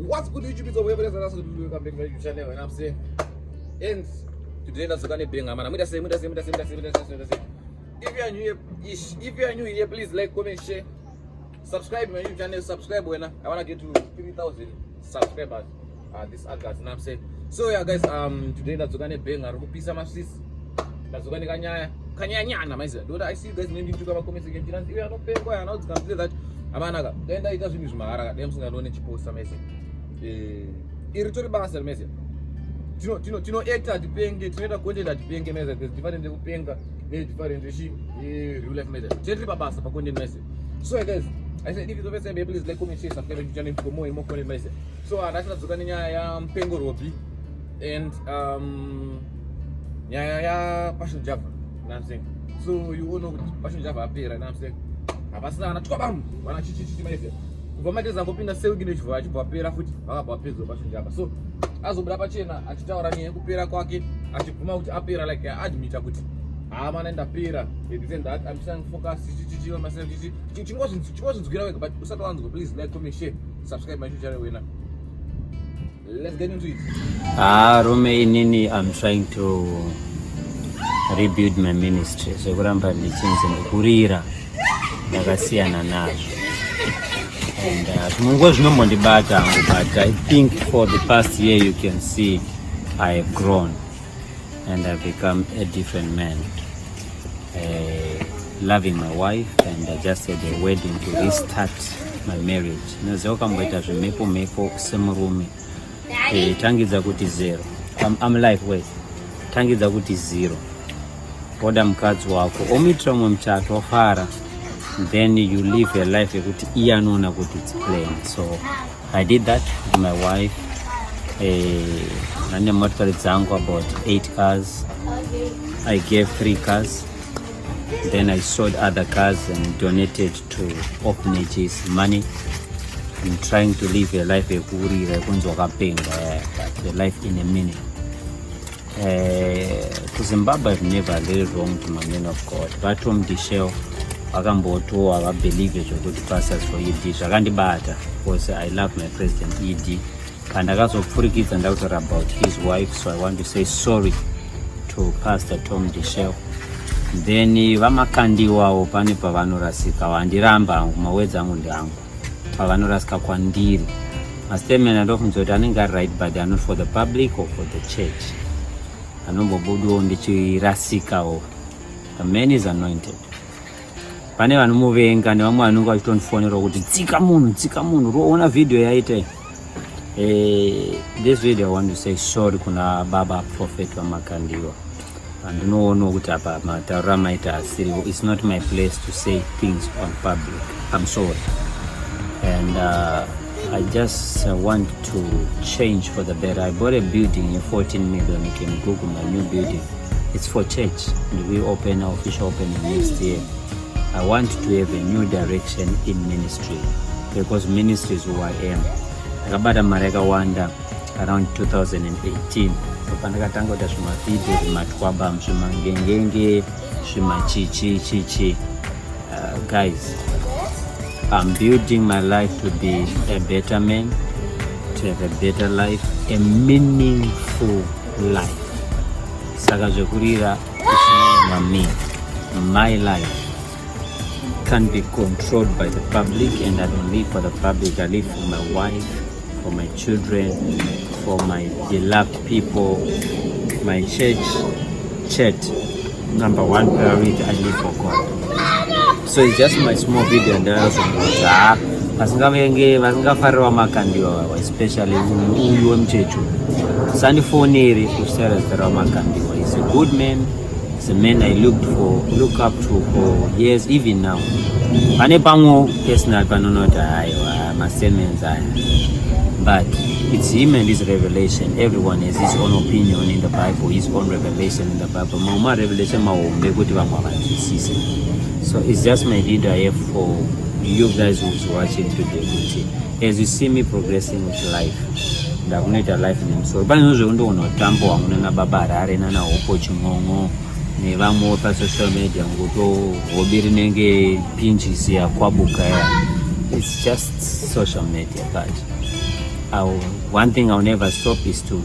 What's good YouTube? It's over here. Welcome back to my YouTube channel. And I'm saying, and today that's gonna be man. I'm say. If you are new here, please like, comment, share, subscribe my YouTube channel. Subscribe when I wanna get to 3,000 subscribers. This August, and I'm saying. So yeah, guys. Today that's gonna be a piece of my sis. That's gonna kanya myself. Do I see you guys maybe to come comments again? If you are not paying, why not can play that? Amanaga. Then I doesn't use my araga. Them songs alone to post some message. Irritori basa message. Tino actor dipenge, tino content dipenge message. There's different dipenge, different regime, real life message. Gently babasa for content message. So guys, I said if you don't say please like, comment, share, subscribe to channel for more and more content message. So that's not zukaninya ya Mpengo Roby and ya Passion Java. You know what I'm saying? So you all know Passion Java appear, and I'm saying abasana tukabam wana chichi maise kuvomateza ngopinda seugine chivwa chipapera futi vakapapezo Passion Java. So azobra pachena achitaura niye kupera kwake achibvuma kuti apera like admit kuti mana enda pera it is that I'm saying focus chichi on myself chichi chingozvinzwira wega but usatawanzwa please like, comment, share, subscribe my YouTube channel wena. Let's get into it. Romy nini I'm trying to rebuild my ministry. So kuramba ndichinze kurira ndakasiyana nazvo. And mungu zvinombondibata but I think for the past year you can see I have grown and I've become a different man. Loving my wife, and I just had a wedding to restart my marriage. Nazokamboita zvemepo semurume. Tangidza kuti zero. I'm like wait. Tangidza kuti zero. Oda mukadzi wako omitra mwe mchato wafara, then you live a life yekuti iye anoona kuti it's plain. So I did that with my wife. Nane motikari dzangu about 8 cars. I gave 3 cars. Then I sold other cars and donated to orphanages money. I'm trying to live a life yekurira kunzi wakapenga, the life in a minute. To Zimbabwe I've never did wrong to my men of God. But from the shell akamboto akabelieve kuti pastors for ED zvakandibata because I love my president ED and akazopfurikidza ndautaura about his wife. So I want to say sorry to Pastor Tom Dishel. Then vamakandiwawo pane pavanorasika vandiramba hangu mawedzi angu ndangu pavanorasika kwandiri mastatement andofunza kuti anenge ari right but are not for the public or for the church. Anombobudawo ndichirasikawo. The man is anointed. Pane vanomuvenga nevamwe vanenge vachitondifonera kuti tsika munhu roona video yaite. This video I want to say sorry kuna baba prophet vamakandiwa. Andinoona kuti apa mataura maita asiri. It's not my place to say things on public. I'm sorry. And I just want to change for the better. I bought a building in 14 million. You can Google my new building. It's for church. We open our official opening next year. I want to have a new direction in ministry because ministry is who I am. Akabata mareka wanda around 2018. Pandakatanga kuita zvimavideo zvimatwaba zvimangengenge zvimachichi. Guys, I'm building my life to be a better man, to have a better life, a meaningful life. Saka zvekurira is me. My life can't be controlled by the public, and I don't live for the public. I live for my wife, for my children, for my beloved people, my church. Number one priority, I live for God. So it's just my small video and vasingafarira makandiwa, especially uyu wemuchechu sandifoneri kuchitaura zita ramakandiwa. He's a good man. He's a man I look up to for years, even now. Pane pamwe personal panonoti aiwa mastatements aya, but it's him and his revelation. Everyone has his own opinion in the Bible, his own revelation in the Bible. Mama revelation mahombe kuti vamwe vanzwisise. So it's just my video I have for you guys who's watching today. As you see me progressing with life, ndakunoita life nemusoro. Pane zvezvondoona utambo wangu nababa Harare nanahopo Chingongo nevamwe pasocial media ngoto Roby rinenge pinjisi yakwabuka ya. It's just social media, but one thing I'll never stop is to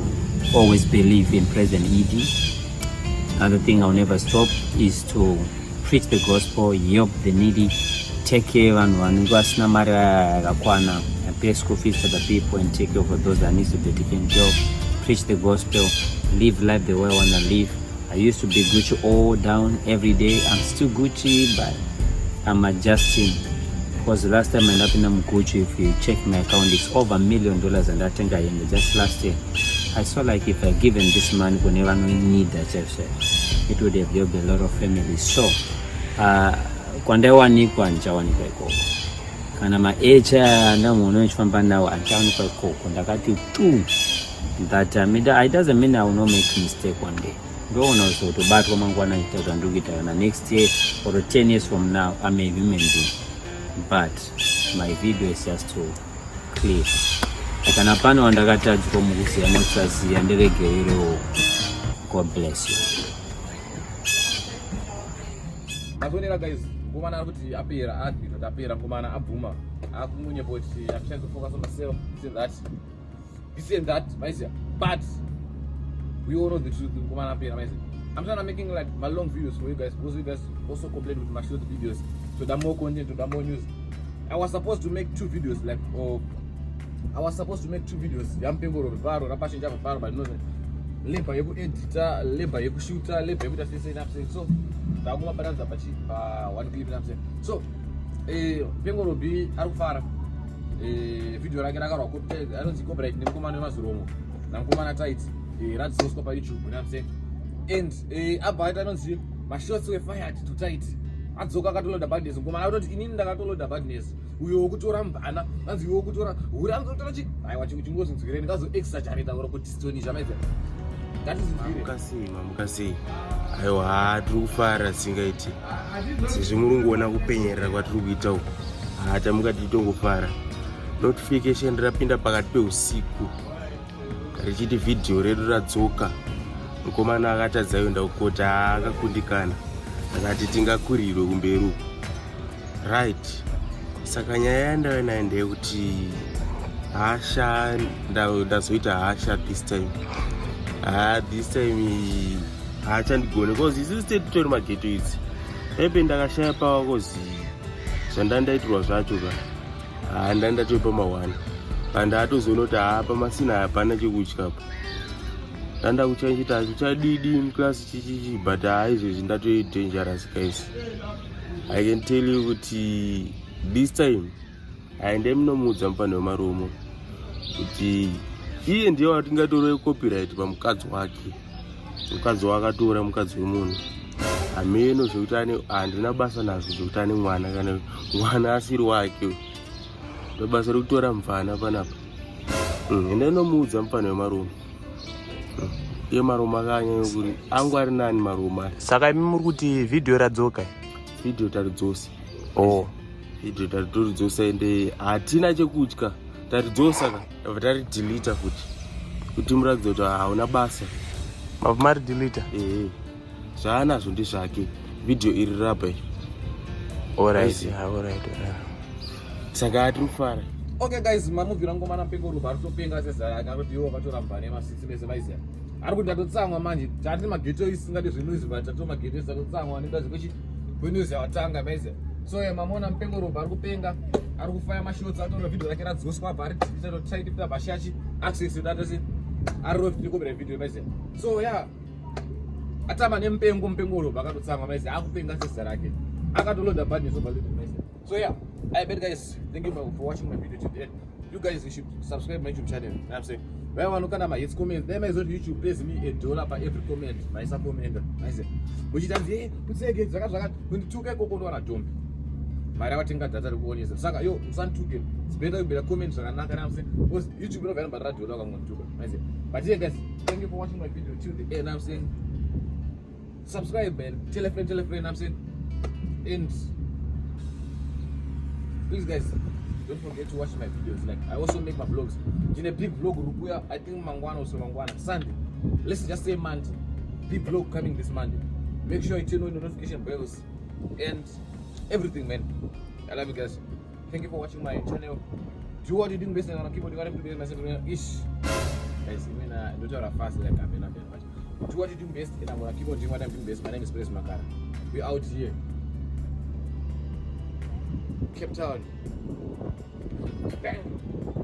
always believe in President Edie. Another thing I'll never stop is to preach the gospel, help the needy, take care of anyone who has nakwana, pay school fees for the people, and take care of those that need to be taken care of. Preach the gospel, live life the way I want to live. I used to be Gucci all down every day. I'm still Gucci, but I'm adjusting. Because the last time I ended up in Gucci, if you check my account, it's over $1 million, and I think I ended just last year. I saw like if I given this money whenever we need that, it would have helped a lot of families. So, kwandawanikwa anchawanikwa ikoko. Kana maecha ndamuno chifamba nawo anchawanikwa ikoko. Ndakati tu that it doesn't mean I will not make mistake one day. Don't know so to battle mangwana ita ndugita na next year or 10 years from now I may be mending. But my video is just to clear. Kana pano wandakata jiko mugusi amotsasi anderegero. God bless you. Nagonera guys, kumana kuti apera advito tapera kumana obvuma. Akumunye but I'm trying to focus on myself, this and that, but we all know the truth. I'm trying to making like my long videos for you guys because you guys also complain with my short videos. So there more content, so there more news. I was supposed to make 2 videos naMupengo Roby rapashinja varo but no labor yeku editor, labor yeku shooter, labor yeku say so ndaguma balanza pachi pa 1 clip naMupengo. So naMupengo Roby arikufara video rake rakarwa kuti anonzi copyright nemukomana wemazuromo namukomana Tytie radzoswa pa YouTube naMupengo. And abhaita anonzi mashots were fired to Tytie. Adzoka akatoloda badness mukomana akatoti inini ndakatoloda badness uyo wokutora mbana anzi uyo wokutora uri anzotora chi aiwa chingozvinzwireni ngazo exaggerate uri kuti stonisha maizwa mukasi aiwa tiri kufara singaiti sezvo muri kuona kupenyerera kwatiri kuita uku tamukati tongofara notification rapinda pakati peusiku richiti vhidhiyo redu radzoka mukomana akatadza yoenda kukota akakundikana akati tingakurirwe kumberi uku right. Saka nyaya yandaona ndeyekuti hasha ndazoita hasha this time haachandigone because isi state titori mageto idzi epe ndakashaya pawa kozi zvandandaitirwa zvacho ka ndandatoipa ma1 pandatozoona kuti pamasina hapana chekutyapo ndandakuchanchita chadidi muklasi chichichi but izvezvi ndatoi dangerous guys. I can tell you kuti this time aende munomudza mupano wemaromo kuti iye ndiye watingatorwe copyright pamukadzi wake. Mukadzi wakatora mukadzi wemunhu ameno zvekuti handina basa nazvo zvekuti ane mwana kana mwana asiri wake ndobasa rekutora mufana panapa ende nomuudza mupano wemaromo iye maromo akanyanya kuti angu ari nani maromo. Saka imi muri kuti video radzoka video taridzosa video taridzosa ende hatina chekutya taridzosa ka taridelita futi kuti muratidza kuti hauna basa mabva maridelita zvaanazvo ndezvake video iri rapa alright. Saka hatimufara. Okay guys, mamuvi rangoma naMupengo Roby aritopenga sezara akati iwo vatora mbane ema6 mese maiziya ari kuti ndatotsamwa manje tati mageto isingati zvinwizi but tato mageto isatotsamwa nenda zvekuchi bwenews yawatanga maiziya. So mamona naMupengo Roby ari kupenga ari kufaya mashots atora video rake radzoswa apa ari Tytie pita bashachi access datasi ari rofi kubera video maiziya. So atama naMupengo Roby akatotsamwa maiziya akupenga sezara rake akatoloda badness over video maiziya. So I bet guys, thank you for watching my video today. You guys should subscribe my YouTube channel. You know what I'm saying? When I look at my hits comment, then my YouTube pays me $1 per every comment. My supplement. I say, but you don't say, put say again, when you took a cocoa or a dump. My rating got that one is Saka, yo, son took it. It's better to be a comment and I'm saying, because YouTube will never radio log on YouTube. I say, but yeah, guys, thank you for watching my video till the end. I'm saying, subscribe, man. Tell a friend, I'm saying, and please guys, don't forget to watch my videos. Like I also make my vlogs. In a big vlog, I think Mangwana Sunday. Let's just say Monday. Big vlog coming this Monday. Make sure you turn on the notification bells and everything, man. I love you guys. Thank you for watching my channel. Do what you do best on keyboard, you want to do best ish. Guys, I mean, don't have a fast like I'm in a bit. Do what you do best in our keyboard, you want to do best. My name is Praise Makara. We're out here. Cape Town. Bang.